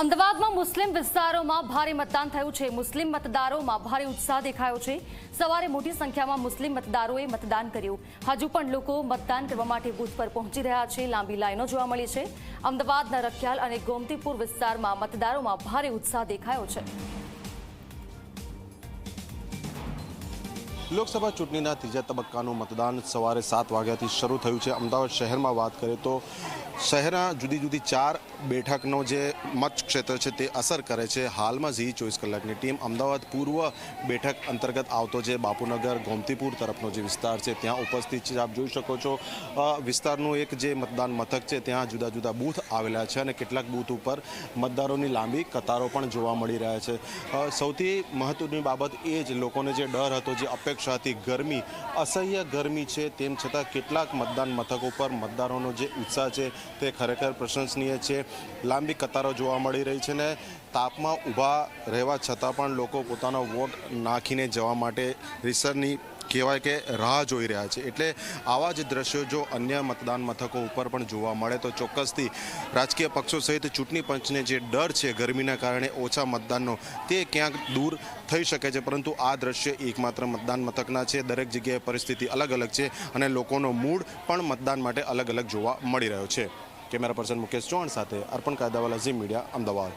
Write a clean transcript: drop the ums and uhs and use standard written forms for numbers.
અમદાવાદમાં મુસ્લિમ વિસ્તારોમાં ભારે મતદાન થયું છે। મુસ્લિમ મતદારોમાં ભારે ઉત્સાહ દેખાયો છે। સવારે મોટી સંખ્યામાં મુસ્લિમ મતદારોએ મતદાન કર્યું। હજુ પણ લોકો મતદાન કરવા માટે બૂથ પર પહોંચી રહ્યા છે। લાંબી લાઈનો જોવા મળી છે। અમદાવાદના રખિયાલ અને ગોમતીપુર વિસ્તારમાં મતદારોમાં ભારે ઉત્સાહ દેખાયો છે। લોકસભા ચૂંટણીના ત્રીજા તબક્કાનું મતદાન સવારે 7 વાગ્યાથી શરૂ થયું છે। અમદાવાદ શહેરમાં વાત કરીએ તો શહેરના જુદી જુદી 4 બેઠકનો જે મતક્ષેત્ર છે તે અસર કરે છે। હાલમાં ઝી 24 કલાકની ટીમ અમદાવાદ પૂર્વ બેઠક અંતર્ગત આવતો જે બાપુનગર ગોમતીપુર તરફનો જે વિસ્તાર છે ત્યાં ઉપસ્થિત છે। આપ જોઈ શકો છો વિસ્તારનું એક જે મતદાન મથક છે ત્યાં જુદા જુદા બૂથ આવેલા છે અને કેટલાક બૂથ ઉપર મતદારોની લાંબી કતારો પણ જોવા મળી રહ્યા છે। સૌથી મહત્વની બાબત એ જ લોકોને જે ડર હતો, જે અપેક્ષા હતી, ગરમી, અસહ્ય ગરમી છે, તેમ છતાં કેટલાક મતદાન મથકો પર મતદારોનો જે ઉત્સાહ છે તે ખરેખર પ્રશંસનીય છે। લાંબી કતારો જોવા મળી રહી છે ને તાપમાં ઊભા રહેવા છતાં પણ લોકો પોતાનો વોટ નાખીને જવા માટે રીસરની કહેવાય કે રાહ જોઈ રહ્યા છે। એટલે આવા જ દ્રશ્યો જો અન્ય મતદાન મથકો ઉપર પણ જોવા મળે તો ચોક્કસથી રાજકીય પક્ષો સહિત ચૂંટણી પંચને જે ડર છે ગરમીના કારણે ઓછા મતદાનનો તે ક્યાંક દૂર થઈ શકે છે। પરંતુ આ દ્રશ્ય એકમાત્ર મતદાન મથકના છે। દરેક જગ્યાએ પરિસ્થિતિ અલગ અલગ છે અને લોકોનો મૂડ પણ મતદાન માટે અલગ અલગ જોવા મળી રહ્યો છે। કેમેરા પર્સન મુકેશ ચૌહાણ સાથે અર્પણ કાયદાવાલા ઝી મીડિયા, અમદાવાદ।